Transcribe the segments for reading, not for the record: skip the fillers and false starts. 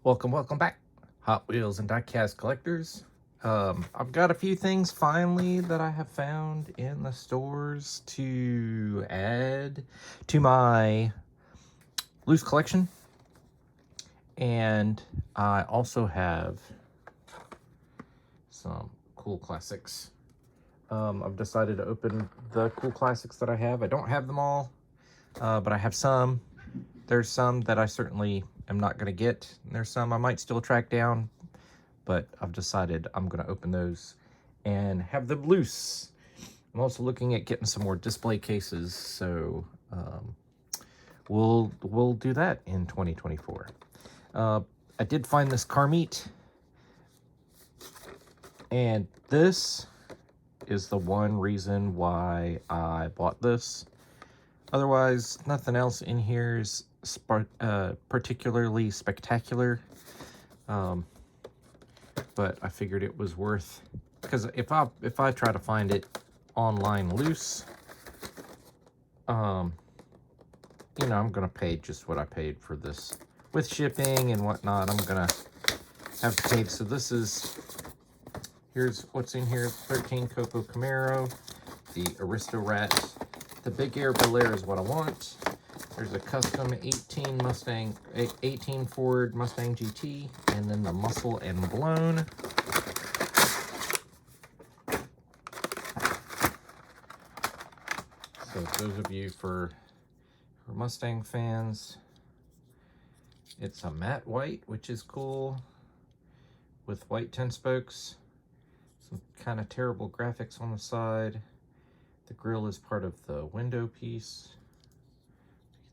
Welcome back, Hot Wheels and diecast collectors. I've got a few things finally that I have found in the stores to add to my loose collection. And I also have some cool classics. I've decided to open the cool classics that I have. I don't have them all, but I have some. There's some that I certainly am not going to get. There's some I might still track down, but I've decided I'm going to open those and have them loose. I'm also looking at getting some more display cases, so we'll do that in 2024. I did find this car meat, and this is the one reason why I bought this. Otherwise, nothing else in here is particularly spectacular. But I figured it was worth, because if I try to find it online loose, I'm gonna pay just what I paid for this with shipping and whatnot. I'm gonna have to pay. So here's what's in here: 13 Copo Camaro, the Aristo Rat, the Big Air Bel Air is what I want. There's a custom 18 Ford Mustang GT, and then the Muscle and Blown. So those of you for Mustang fans, it's a matte white, which is cool, with white 10 spokes. Some kind of terrible graphics on the side. The grille is part of the window piece.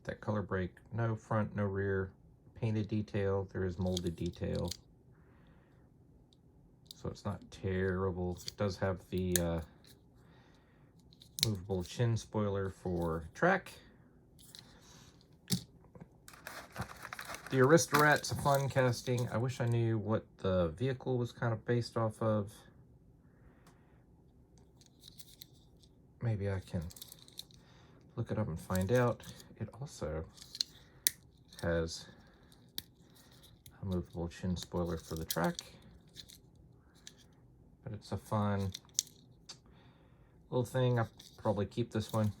That color break, no front, no rear. Painted detail, there is molded detail, so it's not terrible. It does have the movable chin spoiler for track. The Aristorat's a fun casting. I wish I knew what the vehicle was kind of based off of. Maybe I can look it up and find out. It also has a movable chin spoiler for the track, but it's a fun little thing. I'll probably keep this one.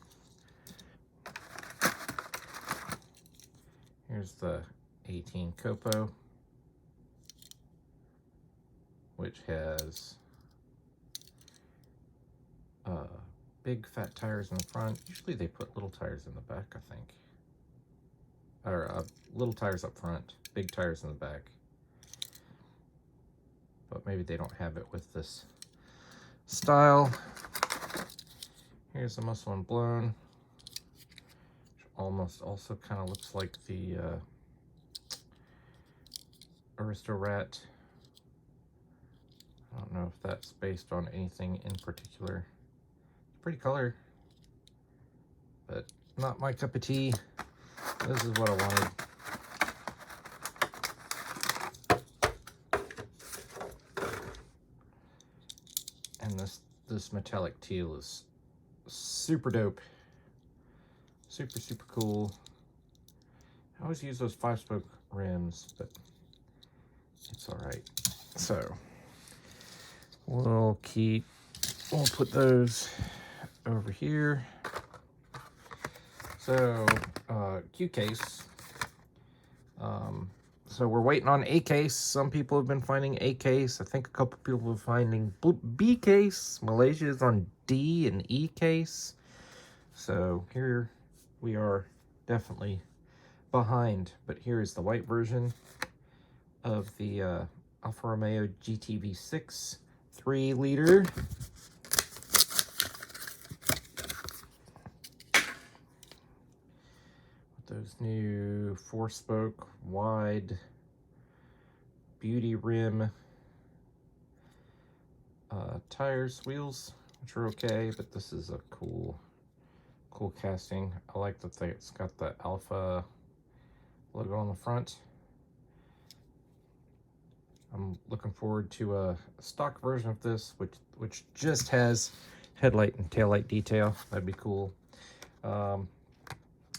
Here's the 18 Copo, which has big fat tires in the front. Usually they put little tires in the back, I think. Or little tires up front, big tires in the back. But maybe they don't have it with this style. Here's the Muscle and Blown, which almost also kind of looks like the Aristo Rat. I don't know if that's based on anything in particular. Pretty color, but not my cup of tea. This is what I wanted. And this metallic teal is super dope. Super cool. I always use those 5-spoke rims, but it's all right. So we'll put those over here. So Q case. So we're waiting on A case. Some people have been finding A case. I think a couple people are finding B case. Malaysia is on D and E case. So here we are, definitely behind. But here is the white version of the Alfa Romeo GTV6 3-liter. Those new 4-spoke wide beauty rim wheels, which are okay, but this is a cool casting. I like that it's got the Alpha logo on the front. I'm looking forward to a stock version of this, which just has headlight and taillight detail. That'd be cool.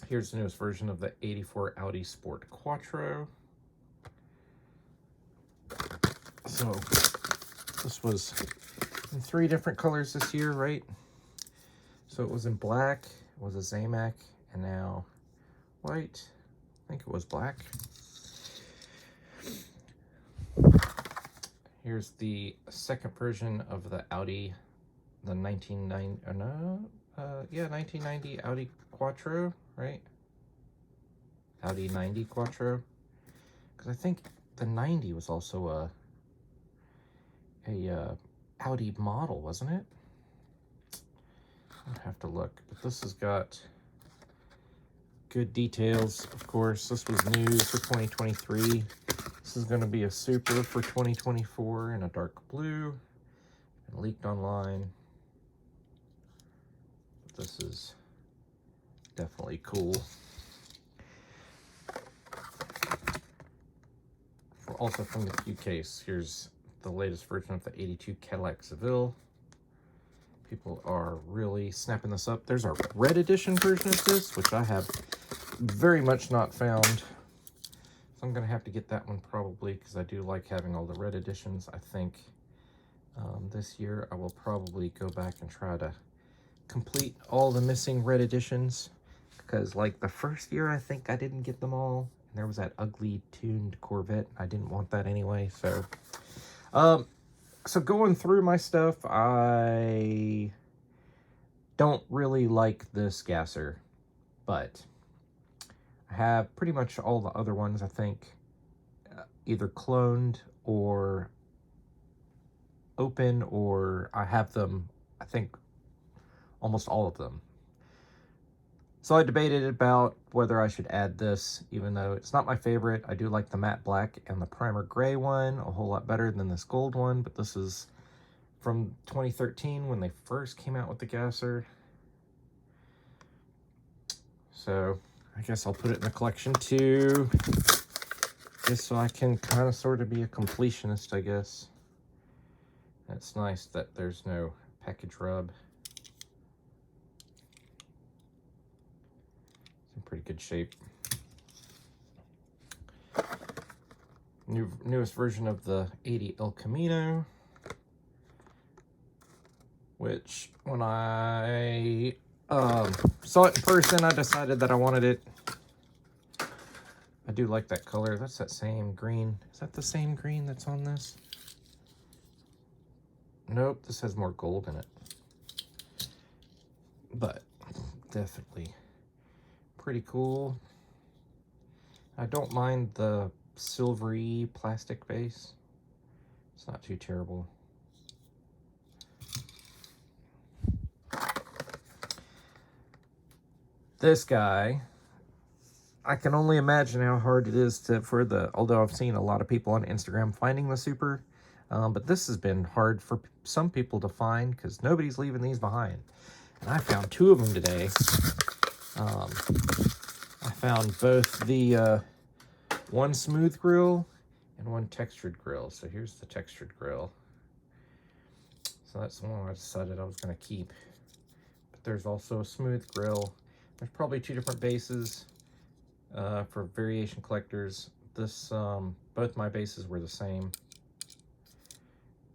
Here's the newest version of the '84 Audi Sport Quattro. So this was in 3 different colors this year, right? So it was in black, it was a Zamac, and now white. I think it was black. Here's the second version of the Audi, the 1990 Audi Quattro, right? Audi 90 Quattro. Because I think the 90 was also a Audi model, wasn't it? I'd have to look. But this has got good details, of course. This was news for 2023. This is going to be a super for 2024 in a dark blue and leaked online. This is definitely cool. Also from the Q case, here's the latest version of the 82 Cadillac Seville. People are really snapping this up. There's a red edition version of this, which I have very much not found. So I'm going to have to get that one probably, because I do like having all the red editions. I think this year I will probably go back and try to complete all the missing red editions, because like the first year I think I didn't get them all. And there was that ugly tuned Corvette. I didn't want that anyway. So going through my stuff, I don't really like this gasser, but I have pretty much all the other ones, I think, either cloned or open, or I have them, I think, almost all of them. So I debated about whether I should add this, even though it's not my favorite. I do like the matte black and the primer gray one a whole lot better than this gold one, but this is from 2013 when they first came out with the gasser. So I guess I'll put it in the collection too, just so I can kind of sort of be a completionist, I guess. It's nice that there's no package rub. It's in pretty good shape. Newest version of the 80 El Camino, which when I saw it in person, I decided that I wanted it. I do like that color. That's that same green. Is that the same green that's on this? Nope, this has more gold in it. But definitely pretty cool. I don't mind the silvery plastic base. It's not too terrible. This guy, I can only imagine how hard it is although I've seen a lot of people on Instagram finding the Super, but this has been hard for some people to find because nobody's leaving these behind. And I found 2 of them today. I found both the one smooth grill and one textured grill. So here's the textured grill. So that's the one I decided I was going to keep. But there's also a smooth grill. There's probably 2 different bases for variation collectors. This both my bases were the same.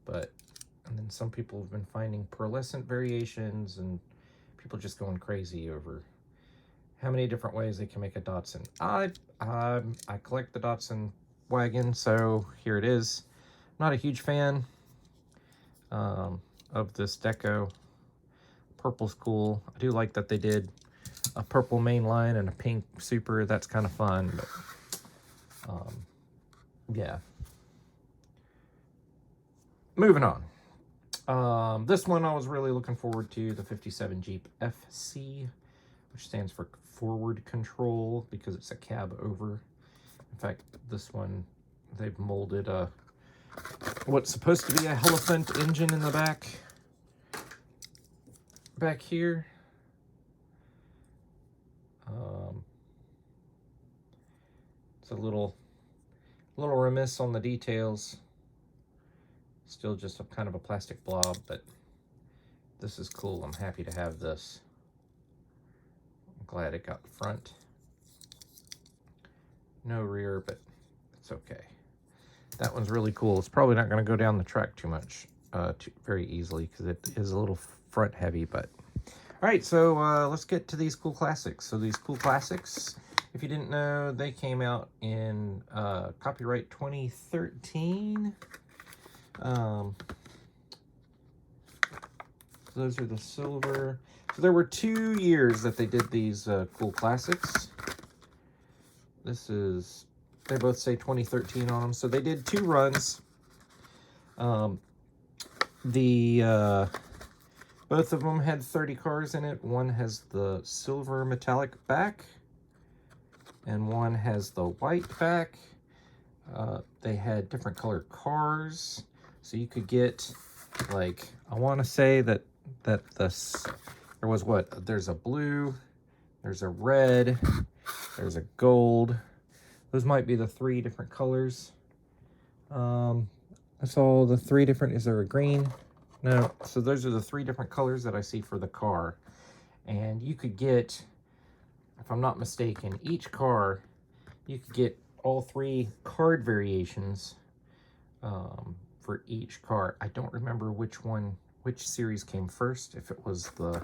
And then some people have been finding pearlescent variations, and people just going crazy over how many different ways they can make a Datsun. I collect the Datsun wagon, so here it is. Not a huge fan of this deco. Purple's cool. I do like that they did a purple mainline and a pink Super. That's kind of fun, but yeah. Moving on. This one I was really looking forward to, the 57 Jeep FC, which stands for forward control because it's a cab over. In fact, this one, they've molded what's supposed to be a Elephant engine in the back here. It's a little remiss on the details. Still just a kind of a plastic blob, but this is cool. I'm happy to have this. I'm glad it got front. No rear, but it's okay. That one's really cool. It's probably not going to go down the track too much, very easily, because it is a little front heavy. But all right, so let's get to these cool classics. So these cool classics, if you didn't know, they came out in copyright 2013. Those are the silver. So there were 2 years that they did these cool classics. This is, they both say 2013 on them. So they did 2 runs. Both of them had 30 cars in it. One has the silver metallic back, and one has the white back. They had different colored cars, so you could get, like, I want to say that there was what? There's a blue, there's a red, there's a gold. Those might be the 3 different colors. That's all the 3 different. Is there a green? No. So those are the 3 different colors that I see for the car. And you could get, if I'm not mistaken, each car, you could get all 3 card variations for each car. I don't remember which series came first, if it was the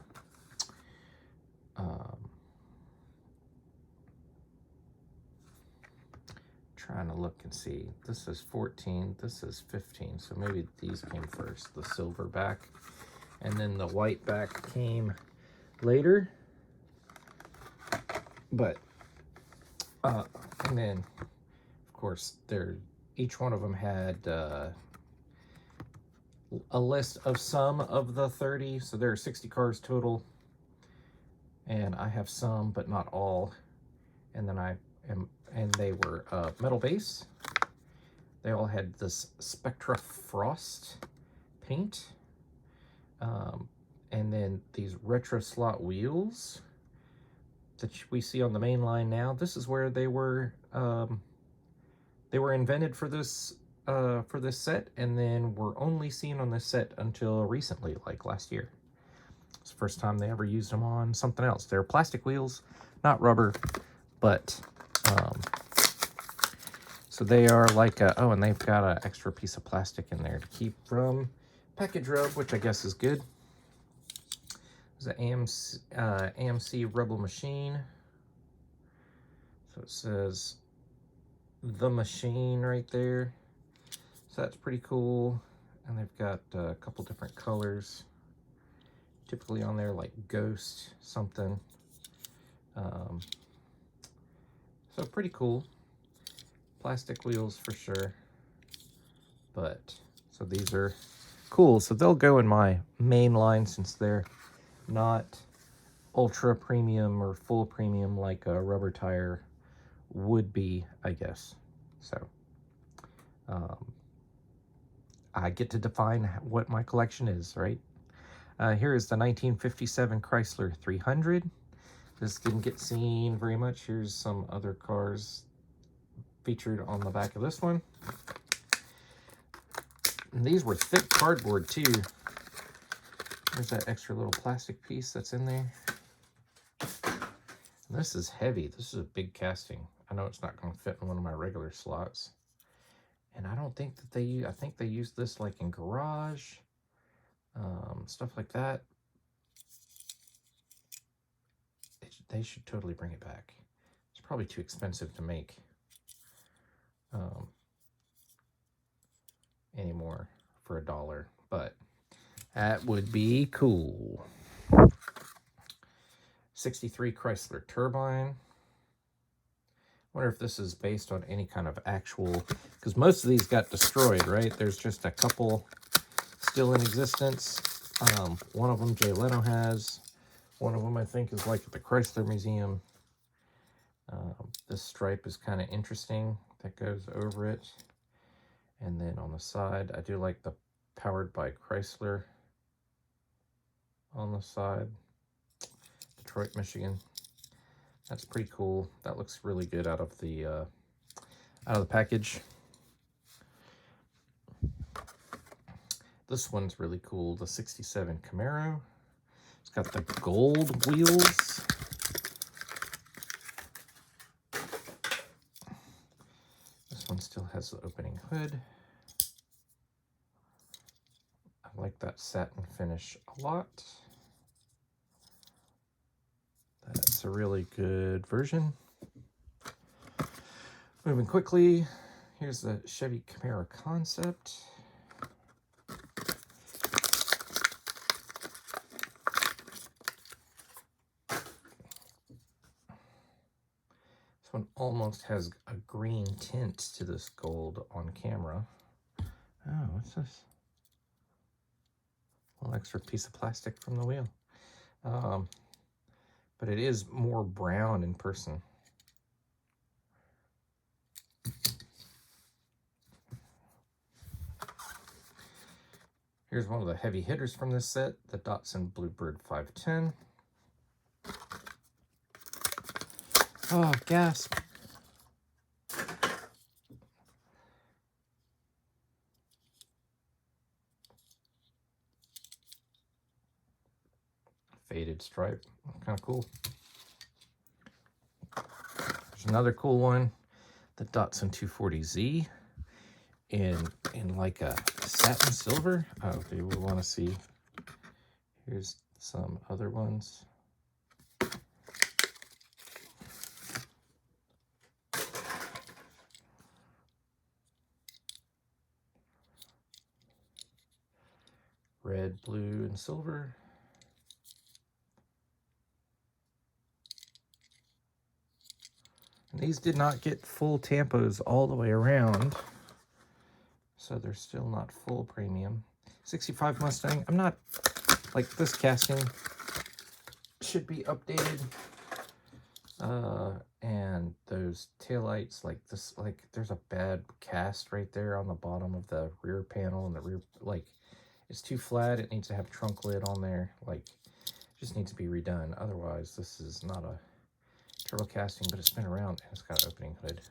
trying to look and see. This is 14, this is 15, so maybe these came first, the silver back, and then the white back came later. But and then of course each one of them had a list of some of the 30, so there are 60 cars total, and I have some but not all. And then and they were metal base. They all had this Spectra Frost paint, and then these retro slot wheels that we see on the main line now. This is where they were invented for this set, and then were only seen on this set until recently, like last year. It's the first time they ever used them on something else. They're plastic wheels, not rubber, but so they are like oh, and they've got an extra piece of plastic in there to keep from package rub, which I guess is good. There's an AMC Rebel machine. So it says the machine right there. So that's pretty cool. And they've got a couple different colors. Typically on there, like Ghost, something. So pretty cool. Plastic wheels for sure. But, so these are cool. So they'll go in my main line, since they're not ultra premium or full premium like a rubber tire would be, I guess. So I get to define what my collection is, right? Here is the 1957 Chrysler 300. This didn't get seen very much. Here's some other cars featured on the back of this one. And these were thick cardboard too. There's that extra little plastic piece that's in there. And this is heavy. This is a big casting. I know it's not going to fit in one of my regular slots. And I don't think that I think they use this like in garage, stuff like that. They should totally bring it back. It's probably too expensive to make anymore for $1, but that would be cool. 63 Chrysler Turbine. Wonder if this is based on any kind of actual, because most of these got destroyed, right? There's just a couple still in existence. One of them Jay Leno has. One of them I think is like at the Chrysler Museum. This stripe is kind of interesting that goes over it. And then on the side, I do like the powered by Chrysler on the side. Detroit, Michigan. That's pretty cool. That looks really good out of the package. This one's really cool. The 67 Camaro. It's got the gold wheels. This one's Still has the opening hood. I like that satin finish a lot. That's a really good version. Moving quickly, here's the Chevy Camaro Concept. This one almost has a green tint to this gold on camera. Oh, what's this? A little extra piece of plastic from the wheel. But it is more brown in person. Here's one of the heavy hitters from this set, the Datsun Bluebird 510. Oh, gasp. Faded stripe, kind of cool. There's another cool one, the Datsun 240Z in like a satin silver. Oh, if you would want to see, here's some other ones. Red, blue, and silver. And these did not get full tampos all the way around, so they're still not full premium. 65 Mustang. I'm not, like, this casting should be updated. And those taillights, like this, like there's a bad cast right there on the bottom of the rear panel, and the rear, like, it's too flat. It needs to have trunk lid on there. Like, just needs to be redone. Otherwise, this is not a turbo casting, but it's been around, and it's got an opening hood.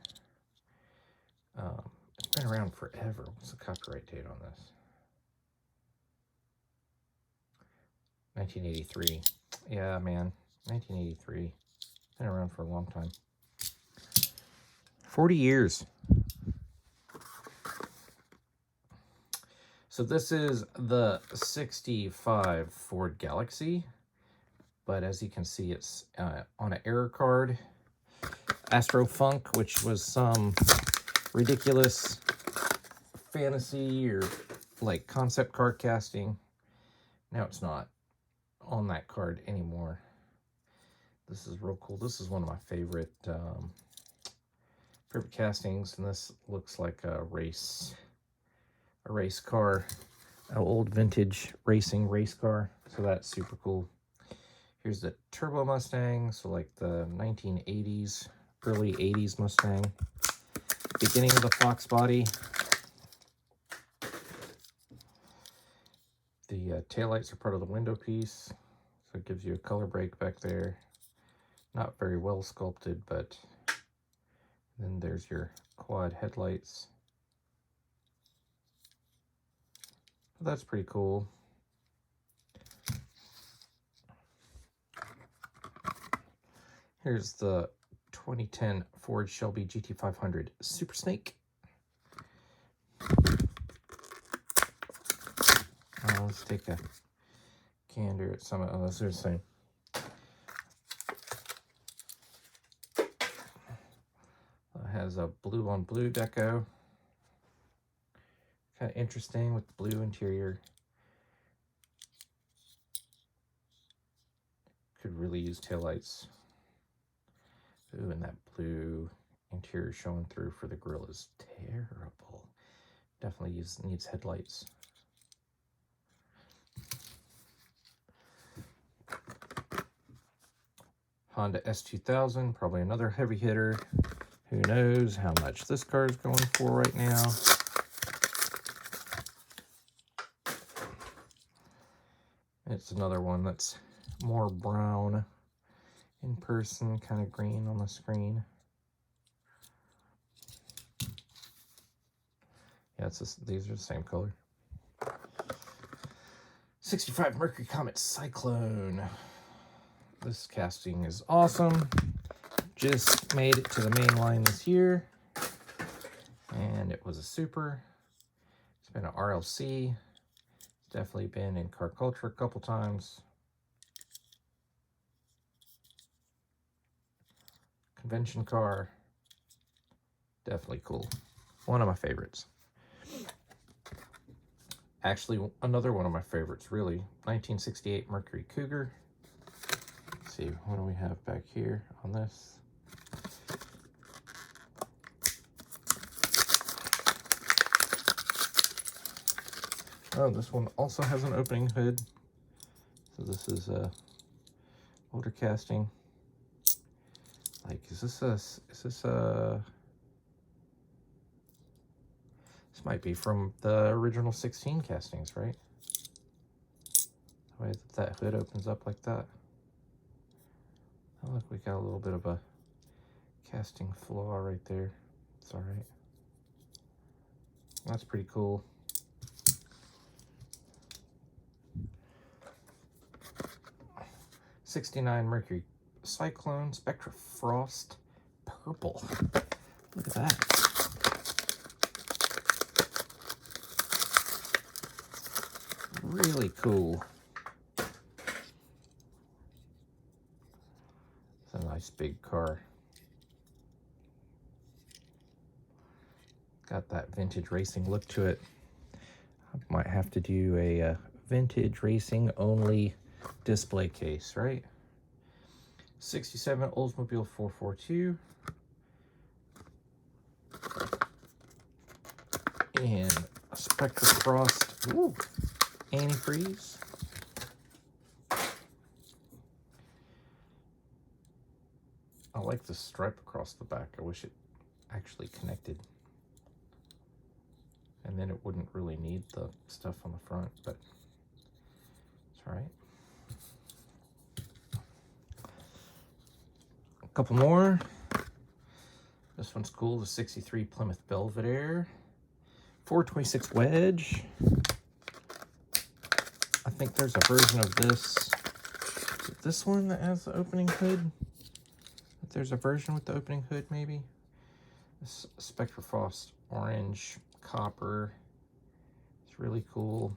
It's been around forever. What's the copyright date on this? 1983. Yeah, man, 1983. Been around for a long time. 40 years. So this is the 65 Ford Galaxy, but as you can see, it's on an error card. Astro Funk, which was some ridiculous fantasy or like concept car casting. Now it's not on that card anymore. This is real cool. This is one of my favorite castings, and this looks like a race car, an old vintage racing race car. So that's super cool. Here's the Turbo Mustang, so like the 1980s, early 80s Mustang. Beginning of the Fox body. The taillights are part of the window piece, so it gives you a color break back there. Not very well sculpted, but then there's your quad headlights. That's pretty cool. Here's the 2010 Ford Shelby GT500 Super Snake. Let's take a gander at some of those. They're the same. It has a blue on blue deco. Kind of interesting with the blue interior. Could really use taillights. Ooh, and that blue interior showing through for the grill is terrible. Definitely needs headlights. Honda S2000, probably another heavy hitter. Who knows how much this car is going for right now. It's another one that's more brown in person, kind of green on the screen. Yeah, these are the same color. 65 Mercury Comet Cyclone. This casting is awesome. Just made it to the main line this year. And and it was a super. It's been an RLC. It's definitely been in car culture a couple times. Convention car. Definitely cool. One of my favorites. Actually, another one of my favorites, really. 1968 Mercury Cougar. Let's see, what do we have back here on this? Oh, this one also has an opening hood. So this is a older casting. Like, this might be from the original 16 castings, right? The way that hood opens up like that. Oh, look, we got a little bit of a casting flaw right there. It's all right. That's pretty cool. '69 Mercury Cyclone Spectra Frost Purple. Look at that. Really cool. It's a nice big car. Got that vintage racing look to it. I might have to do a vintage racing only display case, right? '67 Oldsmobile 442. And a Spectra Frost antifreeze. I like the stripe across the back. I wish it actually connected. And then it wouldn't really need the stuff on the front, but it's all right. A couple more. This one's cool, the '63 Plymouth Belvedere. 426 wedge. I think there's a version of this. Is it this one that has the opening hood? If there's a version with the opening hood, maybe? This Spectra Frost orange copper. It's really cool.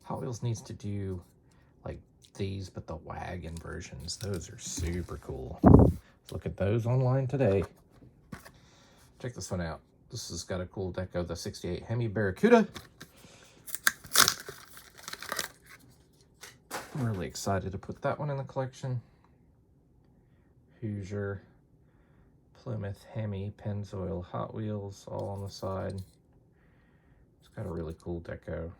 Hot Wheels needs to do like these, but the wagon versions. Those are super cool. Let's look at those online today. Check this one out. This has got a cool deco, the '68 Hemi Barracuda. I'm really excited to put that one in the collection. Hoosier, Plymouth, Hemi, Pennzoil, Hot Wheels, all on the side. It's got a really cool deco.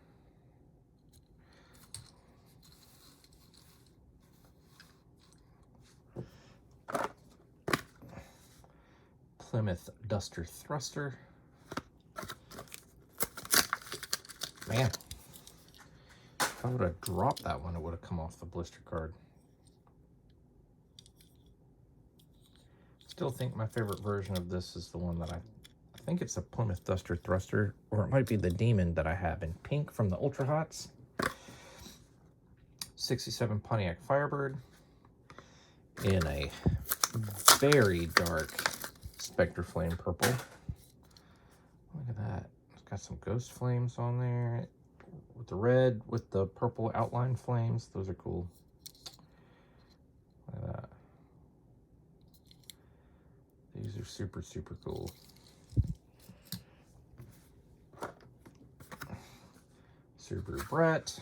Plymouth Duster Thruster. Man, if I would have dropped that one, it would have come off the blister card. Still think my favorite version of this is the one that I think it's a Plymouth Duster Thruster, or it might be the Demon that I have in pink from the Ultra Hots. '67 Pontiac Firebird in a very dark Spectra Flame purple. Look at that. It's got some ghost flames on there with the red with the purple outline flames. Those are cool. Look at that. These are super, super cool. Subaru Brett.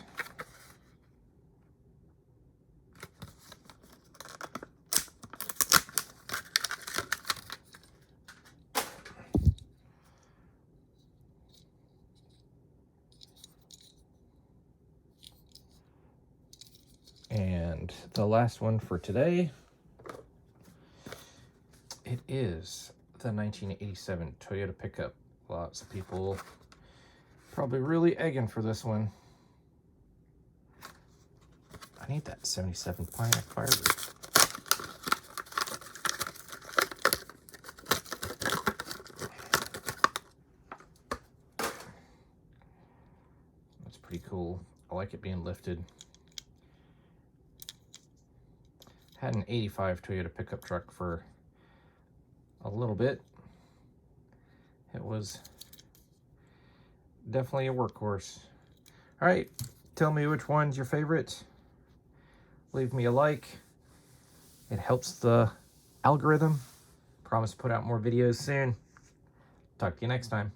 And the last one for today, it is the 1987 Toyota pickup. Lots of people probably really egging for this one. I need that '77 Pontiac Firebird. That's pretty cool. I like it being lifted. Had an '85 Toyota pickup truck for a little bit. It was definitely a workhorse. All right, tell me which one's your favorite. Leave me a like. It helps the algorithm. Promise to put out more videos soon. Talk to you next time.